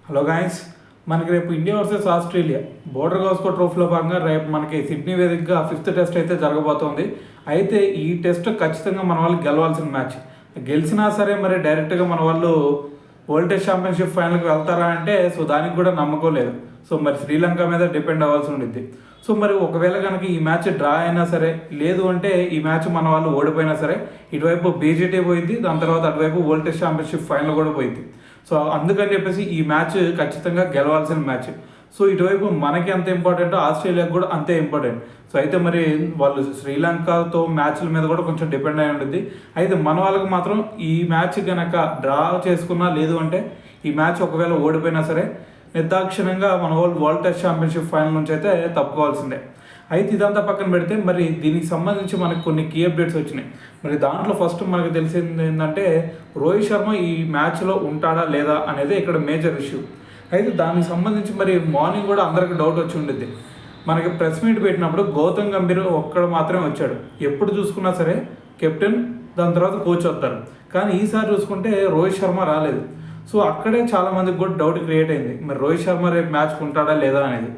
Hello guys, మనకి రేపు India versus Australia border Gavaskar ట్రోఫీలో భాగంగా రేపు మనకి సిడ్నీ వేదికగా 5th టెస్ట్ అయితే జరగబోతోంది. అయితే ఈ టెస్ట్ ఖచ్చితంగా మన వాళ్ళు గెలవాల్సిన మ్యాచ్. గెలిచినా సరే మరి డైరెక్ట్గా మన వాళ్ళు వరల్డ్ టెస్ట్ ఛాంపియన్షిప్ ఫైనల్కి వెళ్తారా అంటే దానికి కూడా నమ్మకం లేదు. మరి శ్రీలంక మీద డిపెండ్ అవ్వాల్సి ఉండిద్ది. మరి ఒకవేళ కనుక ఈ మ్యాచ్ డ్రా అయినా సరే, లేదు అంటే ఈ మ్యాచ్ మన వాళ్ళు ఓడిపోయినా సరే, ఇటువైపు బీజేటీ పోయింది, దాని తర్వాత అటువైపు వరల్డ్ టెస్ట్ ఛాంపియన్షిప్ ఫైనల్ కూడా పోయింది. అందుకని చెప్పేసి ఈ మ్యాచ్ ఖచ్చితంగా గెలవాల్సిన మ్యాచ్. ఇటువైపు మనకి ఎంత ఇంపార్టెంట్, ఆస్ట్రేలియాకి కూడా అంతే ఇంపార్టెంట్. అయితే మరి వాళ్ళు శ్రీలంకతో మ్యాచ్ల మీద కూడా కొంచెం డిపెండ్ అయి ఉంటుంది. అయితే మన వాళ్ళకి మాత్రం ఈ మ్యాచ్ కనుక డ్రా చేసుకున్నా, లేదు అంటే ఈ మ్యాచ్ ఒకవేళ ఓడిపోయినా సరే నిర్దాక్షిణ్యంగా మన వాళ్ళు వరల్డ్ టెస్ట్ ఛాంపియన్షిప్ ఫైనల్ నుంచి అయితే తప్పుకోవాల్సిందే. అయితే ఇదంతా పక్కన పెడితే మరి దీనికి సంబంధించి మనకు కొన్ని కీ అప్డేట్స్ వచ్చినాయి. మరి దాంట్లో ఫస్ట్ మనకు తెలిసింది ఏంటంటే రోహిత్ శర్మ ఈ మ్యాచ్లో ఉంటాడా లేదా అనేది ఇక్కడ మేజర్ ఇష్యూ. అయితే దానికి సంబంధించి మరి మార్నింగ్ కూడా అందరికి డౌట్ వచ్చి ఉండిద్ది. మనకి ప్రెస్ మీట్ పెట్టినప్పుడు గౌతమ్ గంభీర్ ఒక్కడు మాత్రమే వచ్చాడు. ఎప్పుడు చూసుకున్నా సరే కెప్టెన్, దాని తర్వాత కోచ్ వస్తారు. కానీ ఈసారి చూసుకుంటే రోహిత్ శర్మ రాలేదు. అక్కడే చాలామందికి కూడా డౌట్ క్రియేట్ అయింది, మరి రోహిత్ శర్మ రేపు మ్యాచ్కి ఉంటాడా లేదా అనేది.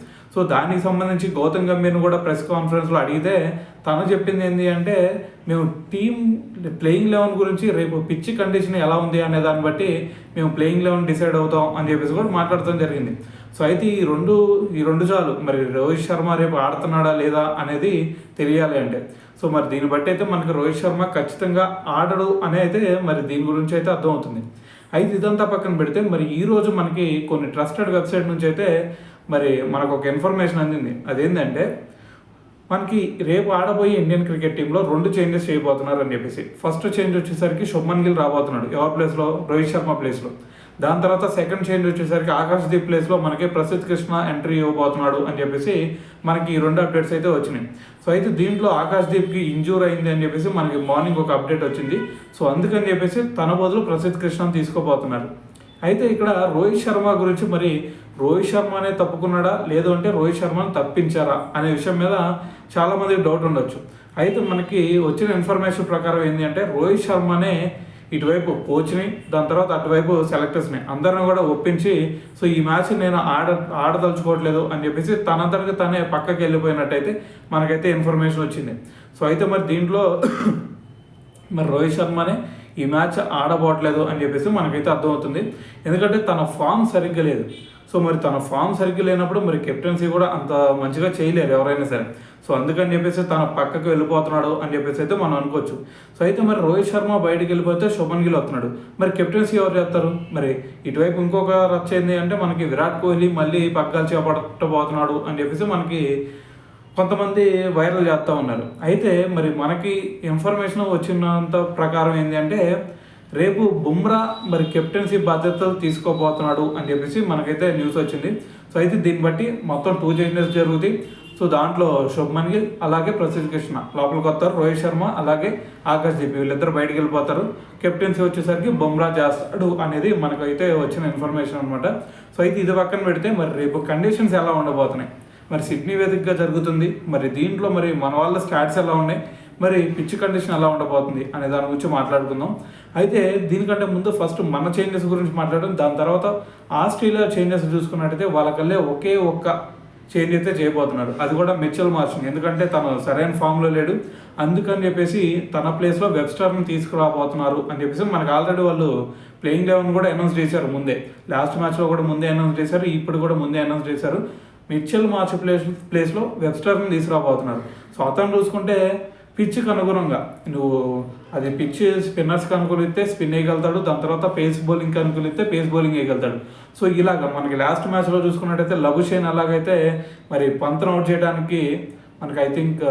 దానికి సంబంధించి గౌతమ్ గంభీర్ని కూడా ప్రెస్ కాన్ఫరెన్స్లో అడిగితే తను చెప్పింది ఏంటి అంటే, మేము టీమ్ ప్లేయింగ్ 11 గురించి రేపు పిచ్ కండిషన్ ఎలా ఉంది అనే దాన్ని బట్టి మేము ప్లేయింగ్ 11 డిసైడ్ అవుతాం అని చెప్పేసి కూడా మాట్లాడటం జరిగింది. అయితే ఈ రెండు చాలు. మరి రోహిత్ శర్మ రేపు ఆడుతున్నాడా లేదా అనేది తెలియాలి అంటే మరి దీన్ని బట్టి అయితే మనకి రోహిత్ శర్మ ఖచ్చితంగా ఆడడు అని అయితే మరి దీని గురించి అయితే అర్థమవుతుంది. అయితే ఇదంతా పక్కన పెడితే మరి ఈరోజు మనకి కొన్ని ట్రస్టెడ్ వెబ్సైట్ నుంచి అయితే మరి మనకు ఒక ఇన్ఫర్మేషన్ అందింది. అదేంటంటే మనకి రేపు ఆడబోయే ఇండియన్ క్రికెట్ టీంలో 2 చేంజెస్ చేయబోతున్నారు అని చెప్పేసి. ఫస్ట్ చేంజ్ వచ్చేసరికి శుభ్మన్ గిల్ రాబోతున్నాడు ఎవరి ప్లేస్లో, రోహిత్ శర్మ ప్లేస్లో. దాని తర్వాత సెకండ్ చేంజ్ వచ్చేసరికి ఆకాశ్దీప్ ప్లేస్లో మనకి ప్రసిద్ధ్ కృష్ణ ఎంట్రీ ఇవ్వబోతున్నాడు అని చెప్పేసి మనకి ఈ 2 అప్డేట్స్ అయితే వచ్చినాయి. అయితే దీంట్లో ఆకాశ్దీప్కి ఇంజూర్ అయింది అని చెప్పేసి మనకి మార్నింగ్ ఒక అప్డేట్ వచ్చింది. అందుకని చెప్పేసి తన బదులు ప్రసిద్ధ్ కృష్ణని తీసుకోబోతున్నారు. అయితే ఇక్కడ రోహిత్ శర్మ గురించి మరి రోహిత్ శర్మనే తప్పుకున్నాడా, లేదు అంటే రోహిత్ శర్మని తప్పించారా అనే విషయం మీద చాలామందికి డౌట్ ఉండొచ్చు. అయితే మనకి వచ్చిన ఇన్ఫర్మేషన్ ప్రకారం ఏంటి అంటే రోహిత్ శర్మనే ఇటువైపు కోచ్ని, దాని తర్వాత అటువైపు సెలెక్టర్స్ని అందరిని కూడా ఒప్పించి ఈ మ్యాచ్ నేను ఆడదలుచుకోవట్లేదు అని చెప్పేసి తనంతటికి తనే పక్కకి వెళ్ళిపోయినట్టయితే మనకైతే ఇన్ఫర్మేషన్ వచ్చింది. అయితే మరి దీంట్లో మరి రోహిత్ శర్మనే ఈ మ్యాచ్ ఆడబోట్లేదు అని చెప్పేసి మనకైతే అర్థమవుతుంది. ఎందుకంటే తన ఫామ్ సరిగ్గా లేదు. మరి తన ఫామ్ సరిగ్గా లేనప్పుడు మరి కెప్టెన్సీ కూడా అంత మంచిగా చేయలేరు ఎవరైనా సరే. అందుకని చెప్పేసి తన పక్కకు వెళ్ళిపోతున్నాడు అని చెప్పేసి అయితే మనం అనుకోవచ్చు. అయితే మరి రోహిత్ శర్మ బయటకు వెళ్ళిపోతే శుభ్మన్ గిల్ వస్తున్నాడు. మరి కెప్టెన్సీ ఎవరు చేస్తారు? మరి ఇటువైపు ఇంకొక రచ్చ ఏంది అంటే మనకి విరాట్ కోహ్లీ మళ్ళీ పగ్గాలు చేపట్టబోతున్నాడు అని చెప్పేసి మనకి కొంతమంది వైరల్ చేస్తూ ఉన్నారు. అయితే మరి మనకి ఇన్ఫర్మేషన్ వచ్చినంత ప్రకారం ఏంటి అంటే రేపు బుమ్రా మరి కెప్టెన్సీ బాధ్యతలు తీసుకోబోతున్నాడు అని చెప్పేసి మనకైతే న్యూస్ వచ్చింది. అయితే దీన్ని బట్టి మొత్తం 2 చేంజెస్ జరుగుతాయి. దాంట్లో శుభ్మన్ గిల్ అలాగే ప్రసిద్ధ్ కృష్ణ లోపలికి వస్తారు, రోహిత్ శర్మ అలాగే ఆకాశ్దీప్ వీళ్ళిద్దరు బయటకు వెళ్ళిపోతారు. కెప్టెన్సీ వచ్చేసరికి బుమ్రా చేస్తాడు అనేది మనకైతే వచ్చిన ఇన్ఫర్మేషన్ అనమాట. అయితే ఇది పక్కన పెడితే మరి రేపు కండిషన్స్ ఎలా ఉండబోతున్నాయి, మరి సిడ్నీ వేదికగా జరుగుతుంది, మరి దీంట్లో మరి మన వాళ్ళ స్టాట్స్ ఎలా ఉన్నాయి, మరి పిచ్ కండిషన్ ఎలా ఉండబోతుంది అనే దాని గురించి మాట్లాడుకుందాం. అయితే దీనికంటే ముందు ఫస్ట్ మన చేంజెస్ గురించి మాట్లాడడం, దాని తర్వాత ఆస్ట్రేలియా చేంజెస్ చూసుకున్నట్టయితే వాళ్ళకల్లే ఒకే ఒక్క చేంజ్ అయితే చేయబోతున్నారు. అది కూడా మిచెల్ మార్ష్ని. ఎందుకంటే తను సరైన ఫామ్లో లేడు, అందుకని చెప్పేసి తన ప్లేస్లో వెబ్స్టర్ని తీసుకురాబోతున్నారు అని చెప్పేసి మనకు ఆల్రెడీ వాళ్ళు ప్లేయింగ్ 11 కూడా అనౌన్స్ చేశారు ముందే. లాస్ట్ మ్యాచ్లో కూడా ముందే అనౌన్స్ చేశారు, ఇప్పుడు కూడా ముందే అనౌన్స్ చేశారు. మిచెల్ మార్చ్ ప్లేస్లో వెబ్స్టర్ని తీసుకురాబోతున్నారు. అతను చూసుకుంటే పిచ్కి అనుగుణంగా అది పిచ్ స్పిన్నర్స్కి అనుకూలిస్తే స్పిన్ వేయగలుగుతాడు, దాని తర్వాత పేస్ బౌలింగ్కి అనుకూలిస్తే పేస్ బౌలింగ్ వేయగలుగుతాడు. ఇలాగ మనకి లాస్ట్ మ్యాచ్లో చూసుకున్నట్టయితే లబుషేన్ అలాగైతే మరి పంత్ను అవుట్ చేయడానికి మనకి ఐ థింక్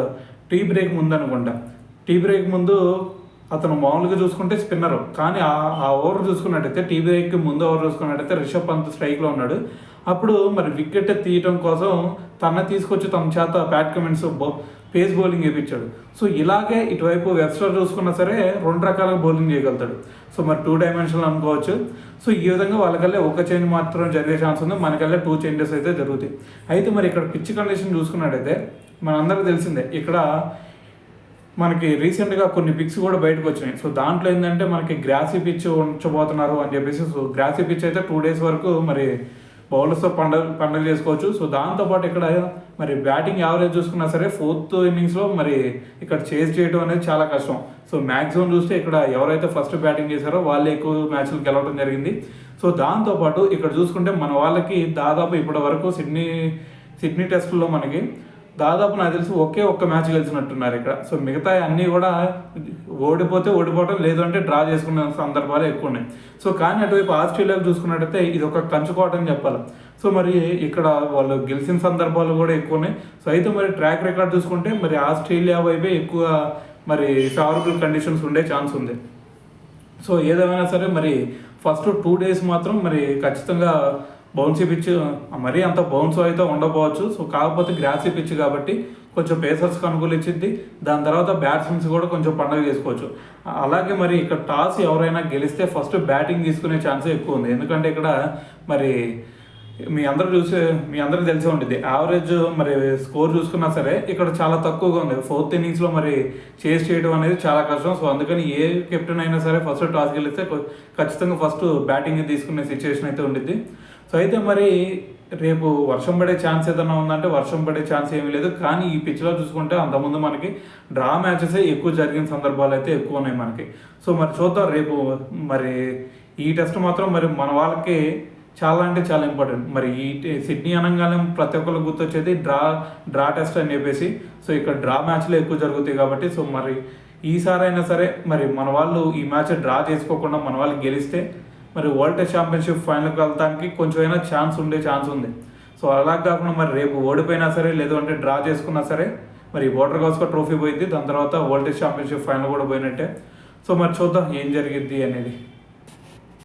టీ బ్రేక్ ముందు అనుకుంటా. టీ బ్రేక్ ముందు అతను మామూలుగా చూసుకుంటే స్పిన్నరు, కానీ ఆ ఓవర్ చూసుకున్నట్టయితే టీ బ్రేక్కి ముందు ఓవర్ చూసుకున్నట్టయితే రిషబ్ పంత్ స్ట్రైక్లో ఉన్నాడు. అప్పుడు మరి వికెట్ తీయటం కోసం తీసుకొచ్చి తన చేత ప్యాట్ కమిన్స్ పేస్ బౌలింగ్ వేయించాడు. ఇలాగే ఇటువైపు వెబ్స్టర్ చూసుకున్నా సరే 2 రకాలుగా బౌలింగ్ చేయగలుగుతాడు. మరి 2 డైమెన్షనల్ అనుకోవచ్చు. ఈ విధంగా వాళ్ళకల్లే ఒక చేంజ్ మాత్రం జరిగే ఛాన్స్ ఉంది, మనకల్లే 2 చేంజెస్ అయితే జరుగుతాయి. అయితే మరి ఇక్కడ పిచ్ కండిషన్ చూసుకున్నట్టయితే మనందరికీ తెలిసిందే, ఇక్కడ మనకి రీసెంట్గా కొన్ని పిక్స్ కూడా బయటకు వచ్చినాయి. దాంట్లో ఏంటంటే మనకి గ్రాసీ పిచ్ ఉంచబోతున్నారు అని చెప్పేసి. గ్రాసీ పిచ్ అయితే 2 days వరకు మరి బౌలర్స్తో పండగ చేసుకోవచ్చు. సో దాంతోపాటు ఇక్కడ మరి బ్యాటింగ్ యావరేజ్ చూసుకున్నా సరే 4th ఇన్నింగ్స్లో మరి ఇక్కడ చేజ్ చేయడం అనేది చాలా కష్టం. సో మ్యాక్సిమం చూస్తే ఇక్కడ ఎవరైతే ఫస్ట్ బ్యాటింగ్ చేశారో వాళ్ళే ఎక్కువ మ్యాచ్లు గెలవడం జరిగింది. సో దాంతోపాటు ఇక్కడ చూసుకుంటే మన వాళ్ళకి దాదాపు ఇప్పటి వరకు సిడ్నీ టెస్ట్లో మనకి దాదాపు నాకు తెలిసి ఒక్క మ్యాచ్ గెలిచినట్టున్నారు ఇక్కడ. సో మిగతా అన్నీ కూడా ఓడిపోవటం, లేదు అంటే డ్రా చేసుకునే సందర్భాలు ఎక్కువ ఉన్నాయి. సో కానీ అటువైపు ఆస్ట్రేలియాకు చూసుకున్నట్టయితే ఇది ఒక కంచుకోట అని చెప్పాలి. సో మరి ఇక్కడ వాళ్ళు గెలిచిన సందర్భాలు కూడా ఎక్కువ ఉన్నాయి. సో అయితే మరి ట్రాక్ రికార్డ్ చూసుకుంటే మరి ఆస్ట్రేలియా వైపే ఎక్కువ మరి ఫేవరబుల్ కండిషన్స్ ఉండే ఛాన్స్ ఉంది. సో ఏదేమైనా సరే మరి ఫస్ట్ 2 days మాత్రం మరి ఖచ్చితంగా బౌన్సీ పిచ్, మరీ అంత బౌన్స్ అయితే ఉండకపోవచ్చు. సో కాకపోతే గ్రాసీ పిచ్ కాబట్టి కొంచెం పేసర్స్కి అనుకూలించింది. దాని తర్వాత బ్యాట్స్మెన్స్ కూడా కొంచెం పండగ చేసుకోవచ్చు. అలాగే మరి ఇక్కడ టాస్ ఎవరైనా గెలిస్తే ఫస్ట్ బ్యాటింగ్ తీసుకునే ఛాన్సే ఎక్కువ ఉంది. ఎందుకంటే ఇక్కడ మరి మీ అందరికి తెలిసే ఉంటుంది యావరేజ్ మరి స్కోర్ చూసుకున్నా సరే ఇక్కడ చాలా తక్కువగా ఉంది. 4th ఇన్నింగ్స్లో మరి చేజ్ చేయడం అనేది చాలా కష్టం. సో అందుకని ఏ కెప్టెన్ అయినా సరే ఫస్ట్ టాస్ గెలిస్తే ఖచ్చితంగా ఫస్ట్ బ్యాటింగ్ తీసుకునే సిచ్యువేషన్ అయితే ఉండిద్ది. సో అయితే మరి రేపు వర్షం పడే ఛాన్స్ ఏదైనా ఉందంటే వర్షం పడే ఛాన్స్ ఏమీ లేదు. కానీ ఈ పిచ్లో చూసుకుంటే అంతకుముందు మనకి డ్రా మ్యాచెసే ఎక్కువ జరిగిన సందర్భాలు అయితే ఎక్కువ ఉన్నాయి మనకి. సో మరి చూద్దాం రేపు మరి ఈ టెస్ట్ మాత్రం మరి మన వాళ్ళకి చాలా అంటే చాలా ఇంపార్టెంట్. మరి ఈ సిడ్నీ అనగానే ప్రతి ఒక్కరికి గుర్తొచ్చేది డ్రా టెస్ట్ అని చెప్పేసి. సో ఇక్కడ డ్రా మ్యాచ్లు ఎక్కువ జరుగుతాయి కాబట్టి సో మరి ఈసారైనా సరే మరి మన వాళ్ళు ఈ మ్యాచ్ డ్రా చేసుకోకుండా మన వాళ్ళు గెలిస్తే మరి వరల్డ్ టెస్ట్ ఛాంపియన్షిప్ ఫైనల్కి వెళ్తానికి కొంచెమైనా ఛాన్స్ ఉంది. సో అలా కాకుండా మరి రేపు ఓడిపోయినా సరే, లేదు అంటే డ్రా చేసుకున్నా సరే మరి బోర్డర్ గవాస్కర్ ట్రోఫీ పోయింది. దాని తర్వాత వరల్డ్ టెస్ట్ ఛాంపియన్షిప్ ఫైనల్ కూడా పోయినట్టే. సో మరి చూద్దాం ఏం జరిగిద్ది అనేది.